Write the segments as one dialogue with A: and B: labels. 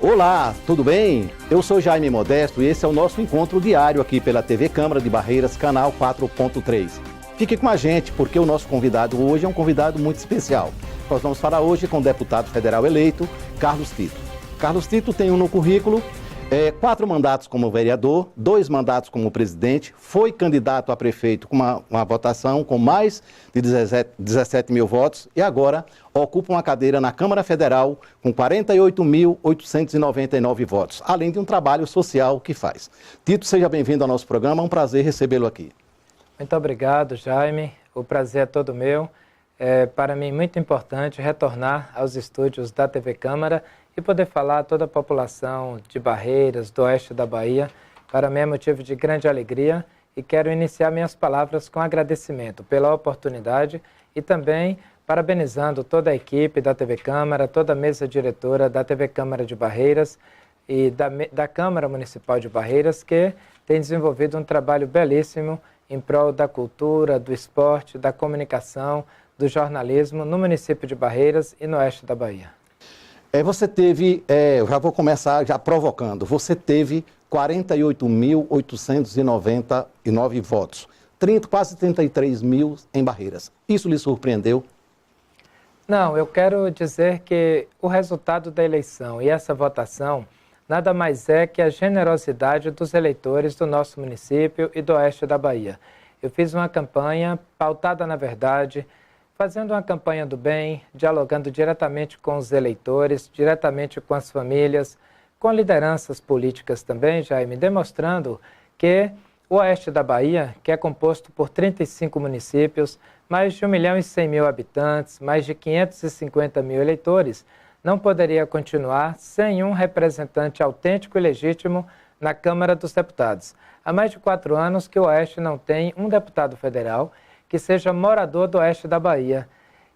A: Olá, tudo bem? Eu sou Jaime Modesto e esse é o nosso encontro diário aqui pela TV Câmara de Barreiras, canal 4.3. Fique com a gente porque o nosso convidado hoje é um convidado muito especial. Nós vamos falar hoje com o deputado federal eleito, Carlos Tito. Carlos Tito tem no currículo 4 mandatos como vereador, 2 mandatos como presidente, foi candidato a prefeito com uma votação com mais de 17 mil votos e agora ocupa uma cadeira na Câmara Federal com 48.899 votos, além de um trabalho social que faz. Tito, seja bem-vindo ao nosso programa, é um prazer recebê-lo aqui.
B: Muito obrigado, Jaime. O prazer é todo meu. É para mim muito importante retornar aos estúdios da TV Câmara e poder falar a toda a população de Barreiras, do oeste da Bahia. Para mim é motivo de grande alegria e quero iniciar minhas palavras com agradecimento pela oportunidade e também parabenizando toda a equipe da TV Câmara, toda a mesa diretora da TV Câmara de Barreiras e da Câmara Municipal de Barreiras, que tem desenvolvido um trabalho belíssimo em prol da cultura, do esporte, da comunicação, do jornalismo no município de Barreiras e no oeste da Bahia.
A: Você teve, eu já vou começar já provocando, você teve 48.899 votos, quase 33 mil em Barreiras. Isso lhe surpreendeu?
B: Não, eu quero dizer que o resultado da eleição e essa votação nada mais é que a generosidade dos eleitores do nosso município e do oeste da Bahia. Eu fiz uma campanha pautada na verdade, fazendo uma campanha do bem, dialogando diretamente com os eleitores, diretamente com as famílias, com lideranças políticas também, Jaime, demonstrando que o oeste da Bahia, que é composto por 35 municípios, mais de 1.100.000 habitantes, mais de 550 mil eleitores, não poderia continuar sem um representante autêntico e legítimo na Câmara dos Deputados. Há mais de 4 anos que o oeste não tem um deputado federal que seja morador do oeste da Bahia.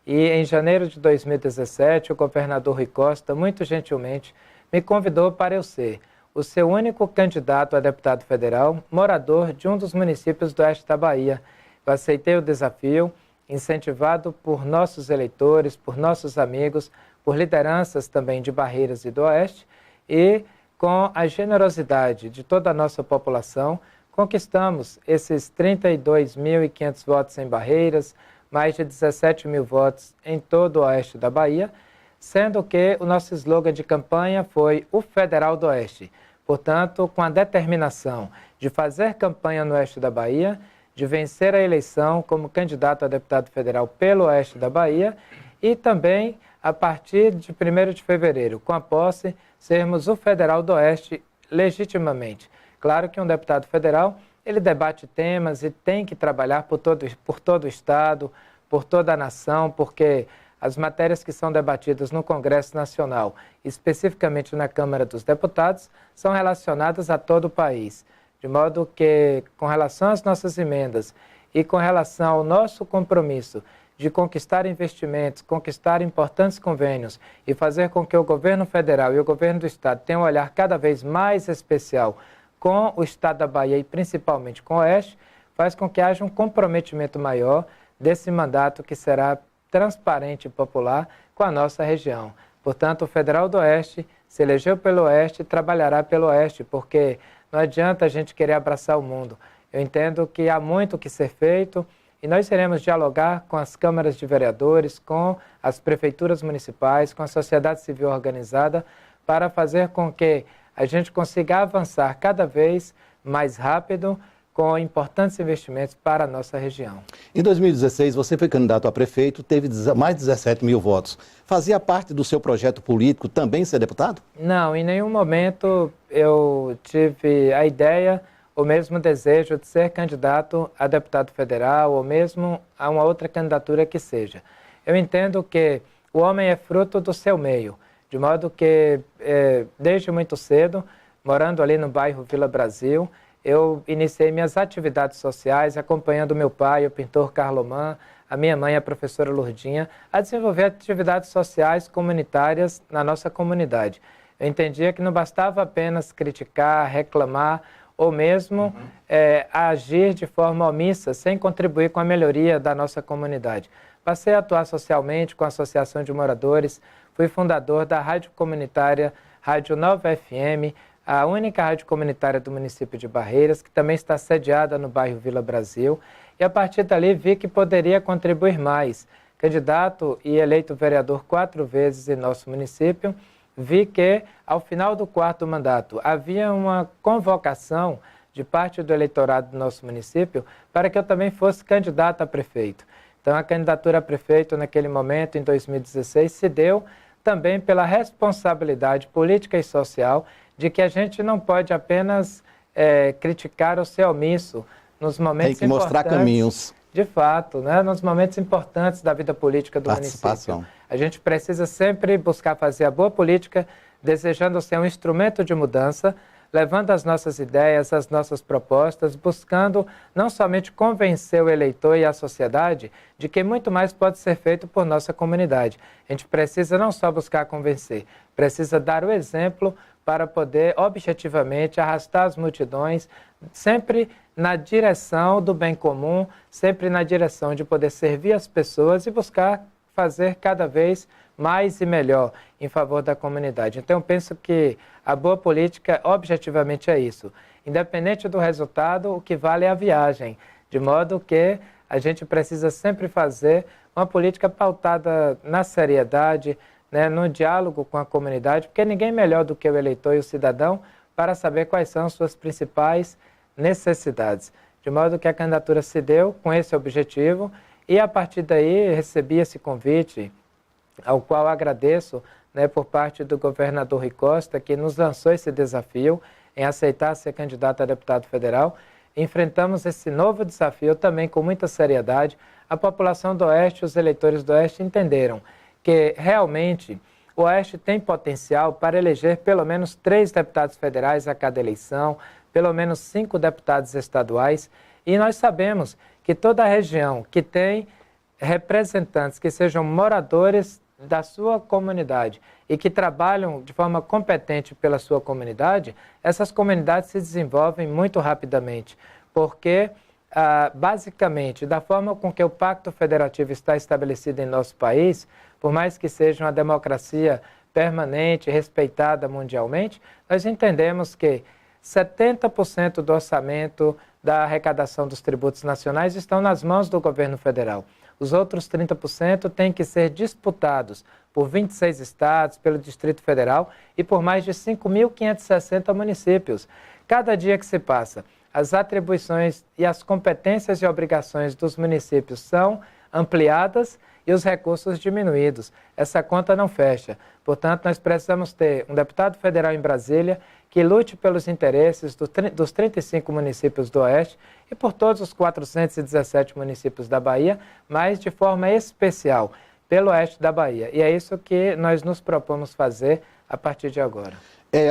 B: E em janeiro de 2017, o governador Rui Costa, muito gentilmente, me convidou para eu ser o seu único candidato a deputado federal, morador de um dos municípios do oeste da Bahia. Eu aceitei o desafio, incentivado por nossos eleitores, por nossos amigos, por lideranças também de Barreiras e do oeste, e com a generosidade de toda a nossa população, conquistamos esses 32.500 votos em Barreiras, mais de 17 mil votos em todo o oeste da Bahia, sendo que o nosso slogan de campanha foi o Federal do Oeste. Portanto, com a determinação de fazer campanha no oeste da Bahia, de vencer a eleição como candidato a deputado federal pelo oeste da Bahia e também, a partir de 1º de fevereiro, com a posse, sermos o Federal do Oeste legitimamente. Claro que um deputado federal, ele debate temas e tem que trabalhar por todo o Estado, por toda a nação, porque as matérias que são debatidas no Congresso Nacional, especificamente na Câmara dos Deputados, são relacionadas a todo o país. De modo que, com relação às nossas emendas e com relação ao nosso compromisso de conquistar investimentos, conquistar importantes convênios e fazer com que o governo federal e o governo do Estado tenham um olhar cada vez mais especial com o Estado da Bahia e principalmente com o Oeste, faz com que haja um comprometimento maior desse mandato que será transparente e popular com a nossa região. Portanto, o Federal do Oeste se elegeu pelo Oeste e trabalhará pelo Oeste, porque não adianta a gente querer abraçar o mundo. Eu entendo que há muito que ser feito e nós iremos dialogar com as câmaras de vereadores, com as prefeituras municipais, com a sociedade civil organizada, para fazer com que a gente consiga avançar cada vez mais rápido com importantes investimentos para a nossa região.
A: Em 2016, você foi candidato a prefeito, teve mais de 17 mil votos. Fazia parte do seu projeto político também ser deputado?
B: Não, em nenhum momento eu tive a ideia ou mesmo desejo de ser candidato a deputado federal ou mesmo a uma outra candidatura que seja. Eu entendo que o homem é fruto do seu meio, de modo que desde muito cedo, morando ali no bairro Vila Brasil, eu iniciei minhas atividades sociais acompanhando meu pai, o pintor Carloman, a minha mãe, a professora Lourdinha, a desenvolver atividades sociais comunitárias na nossa comunidade. Eu entendia que não bastava apenas criticar, reclamar ou mesmo agir de forma omissa, sem contribuir com a melhoria da nossa comunidade. Passei a atuar socialmente com a Associação de Moradores, fui fundador da Rádio Comunitária Rádio Nova FM, a única rádio comunitária do município de Barreiras, que também está sediada no bairro Vila Brasil, e a partir dali vi que poderia contribuir mais. Candidato e eleito vereador 4 vezes em nosso município, vi que, ao final do 4º mandato, havia uma convocação de parte do eleitorado do nosso município para que eu também fosse candidato a prefeito. Então, a candidatura a prefeito, naquele momento, em 2016, se deu também pela responsabilidade política e social de que a gente não pode apenas criticar ou ser omisso nos momentos importantes.
A: Tem que mostrar caminhos.
B: De fato, né, nos momentos importantes da vida política do município. A gente precisa sempre buscar fazer a boa política, desejando ser um instrumento de mudança, levando as nossas ideias, as nossas propostas, buscando não somente convencer o eleitor e a sociedade de que muito mais pode ser feito por nossa comunidade. A gente precisa não só buscar convencer, precisa dar o exemplo para poder objetivamente arrastar as multidões, sempre na direção do bem comum, sempre na direção de poder servir as pessoas e buscar fazer cada vez mais e melhor em favor da comunidade. Então, eu penso que a boa política, objetivamente, é isso. Independente do resultado, o que vale é a viagem, de modo que a gente precisa sempre fazer uma política pautada na seriedade, né, no diálogo com a comunidade, porque ninguém melhor do que o eleitor e o cidadão para saber quais são as suas principais necessidades. De modo que a candidatura se deu com esse objetivo e, a partir daí, recebi esse convite, ao qual agradeço, né, por parte do governador Rui Costa, que nos lançou esse desafio em aceitar ser candidato a deputado federal. Enfrentamos esse novo desafio também com muita seriedade. A população do Oeste, os eleitores do Oeste entenderam que realmente o Oeste tem potencial para eleger pelo menos 3 deputados federais a cada eleição, pelo menos 5 deputados estaduais, e nós sabemos que toda a região que tem representantes que sejam moradores da sua comunidade e que trabalham de forma competente pela sua comunidade, essas comunidades se desenvolvem muito rapidamente, porque basicamente, da forma com que o Pacto Federativo está estabelecido em nosso país, por mais que seja uma democracia permanente, respeitada mundialmente, nós entendemos que 70% do orçamento da arrecadação dos tributos nacionais estão nas mãos do governo federal. Os outros 30% têm que ser disputados por 26 estados, pelo Distrito Federal e por mais de 5.560 municípios. Cada dia que se passa, as atribuições e as competências e obrigações dos municípios são ampliadas e os recursos diminuídos. Essa conta não fecha. Portanto, nós precisamos ter um deputado federal em Brasília que lute pelos interesses dos 35 municípios do Oeste e por todos os 417 municípios da Bahia, mas de forma especial pelo Oeste da Bahia. E é isso que nós nos propomos fazer a partir de agora.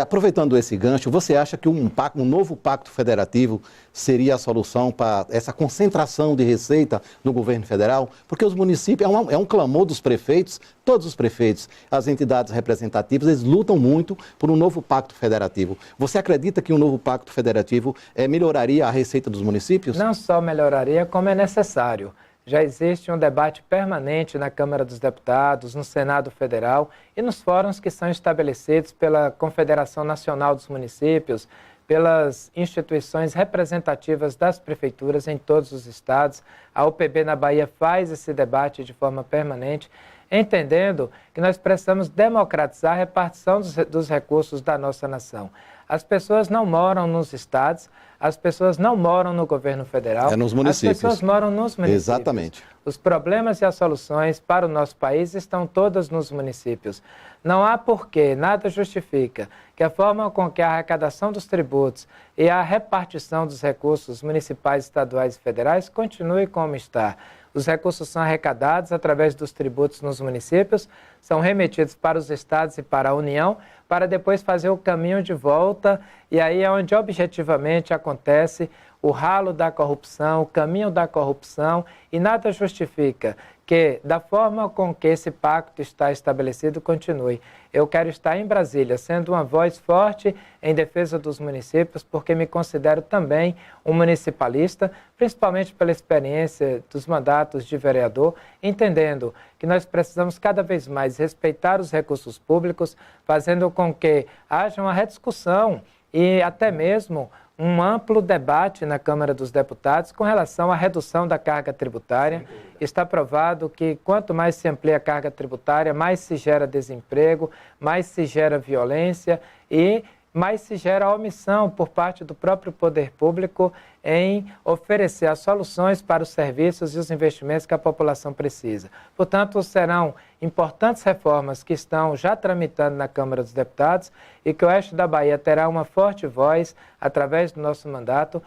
A: Aproveitando esse gancho, você acha que um novo pacto federativo seria a solução para essa concentração de receita no governo federal? Porque os municípios, é um clamor dos prefeitos, todos os prefeitos, as entidades representativas, eles lutam muito por um novo pacto federativo. Você acredita que um novo pacto federativo melhoraria a receita dos municípios?
B: Não só melhoraria, como é necessário. Já existe um debate permanente na Câmara dos Deputados, no Senado Federal e nos fóruns que são estabelecidos pela Confederação Nacional dos Municípios, pelas instituições representativas das prefeituras em todos os estados. A UPB na Bahia faz esse debate de forma permanente, entendendo que nós precisamos democratizar a repartição dos recursos da nossa nação. As pessoas não moram nos estados, as pessoas não moram no governo federal,
A: nos municípios.
B: As pessoas moram nos municípios.
A: Exatamente.
B: Os problemas e as soluções para o nosso país estão todas nos municípios. Não há porquê, nada justifica que a forma com que a arrecadação dos tributos e a repartição dos recursos municipais, estaduais e federais continue como está. Os recursos são arrecadados através dos tributos nos municípios, são remetidos para os estados e para a União, para depois fazer o caminho de volta, e aí é onde objetivamente acontece o ralo da corrupção, o caminho da corrupção, e nada justifica que, da forma com que esse pacto está estabelecido, continue. Eu quero estar em Brasília, sendo uma voz forte em defesa dos municípios, porque me considero também um municipalista, principalmente pela experiência dos mandatos de vereador, entendendo que nós precisamos cada vez mais respeitar os recursos públicos, fazendo com que haja uma rediscussão e até mesmo um amplo debate na Câmara dos Deputados com relação à redução da carga tributária. Está provado que quanto mais se amplia a carga tributária, mais se gera desemprego, mais se gera violência e mais se gera omissão por parte do próprio poder público em oferecer as soluções para os serviços e os investimentos que a população precisa. Portanto, serão importantes reformas que estão já tramitando na Câmara dos Deputados e que o Oeste da Bahia terá uma forte voz através do nosso mandato,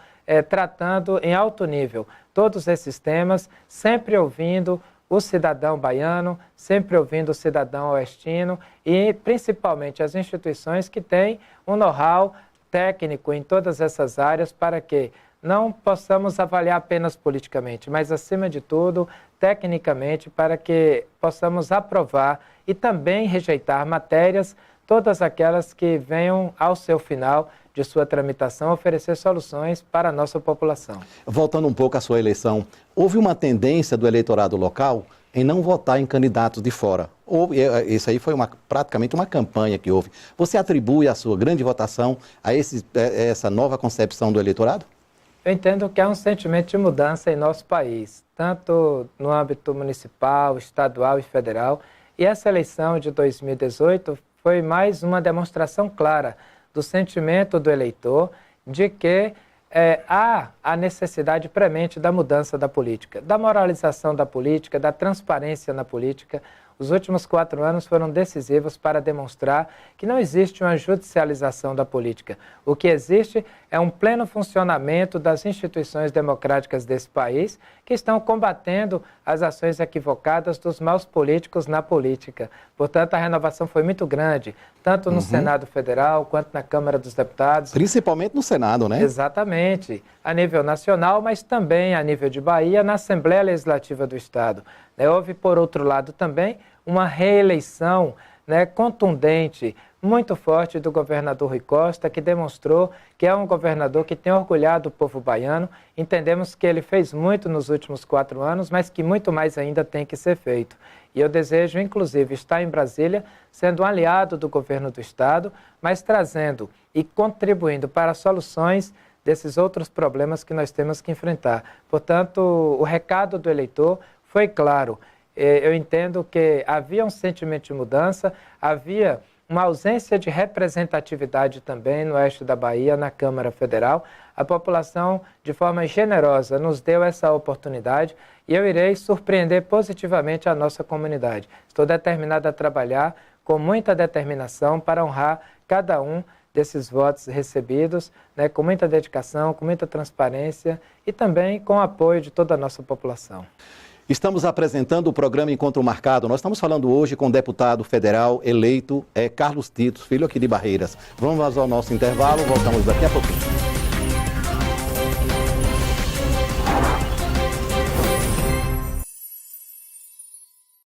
B: tratando em alto nível todos esses temas, sempre ouvindo o cidadão baiano, sempre ouvindo o cidadão oestino e principalmente as instituições que têm um know-how técnico em todas essas áreas para que não possamos avaliar apenas politicamente, mas acima de tudo, tecnicamente, para que possamos aprovar e também rejeitar matérias, todas aquelas que venham ao seu final de sua tramitação, oferecer soluções para a nossa população.
A: Voltando um pouco à sua eleição, houve uma tendência do eleitorado local em não votar em candidatos de fora. Isso aí foi praticamente uma campanha que houve. Você atribui a sua grande votação a essa nova concepção do eleitorado?
B: Eu entendo que há um sentimento de mudança em nosso país, tanto no âmbito municipal, estadual e federal. E essa eleição de 2018 foi mais uma demonstração clara do sentimento do eleitor de que há a necessidade premente da mudança da política, da moralização da política, da transparência na política. Os últimos 4 anos foram decisivos para demonstrar que não existe uma judicialização da política. O que existe é um pleno funcionamento das instituições democráticas desse país que estão combatendo as ações equivocadas dos maus políticos na política. Portanto, a renovação foi muito grande, tanto no Senado Federal quanto na Câmara dos Deputados.
A: Principalmente no Senado, né?
B: Exatamente. A nível nacional, mas também a nível de Bahia, na Assembleia Legislativa do Estado. Houve, por outro lado, também uma reeleição contundente, muito forte do governador Rui Costa, que demonstrou que é um governador que tem orgulhado o povo baiano. Entendemos que ele fez muito nos últimos 4 anos, mas que muito mais ainda tem que ser feito. E eu desejo, inclusive, estar em Brasília, sendo um aliado do governo do Estado, mas trazendo e contribuindo para soluções desses outros problemas que nós temos que enfrentar. Portanto, o recado do eleitor foi claro. Eu entendo que havia um sentimento de mudança, havia uma ausência de representatividade também no oeste da Bahia, na Câmara Federal. A população, de forma generosa, nos deu essa oportunidade e eu irei surpreender positivamente a nossa comunidade. Estou determinado a trabalhar com muita determinação para honrar cada um desses votos recebidos, com muita dedicação, com muita transparência e também com o apoio de toda a nossa população.
A: Estamos apresentando o programa Encontro Marcado. Nós estamos falando hoje com o deputado federal eleito Carlos Tito, filho aqui de Barreiras. Vamos ao nosso intervalo, voltamos daqui a pouquinho.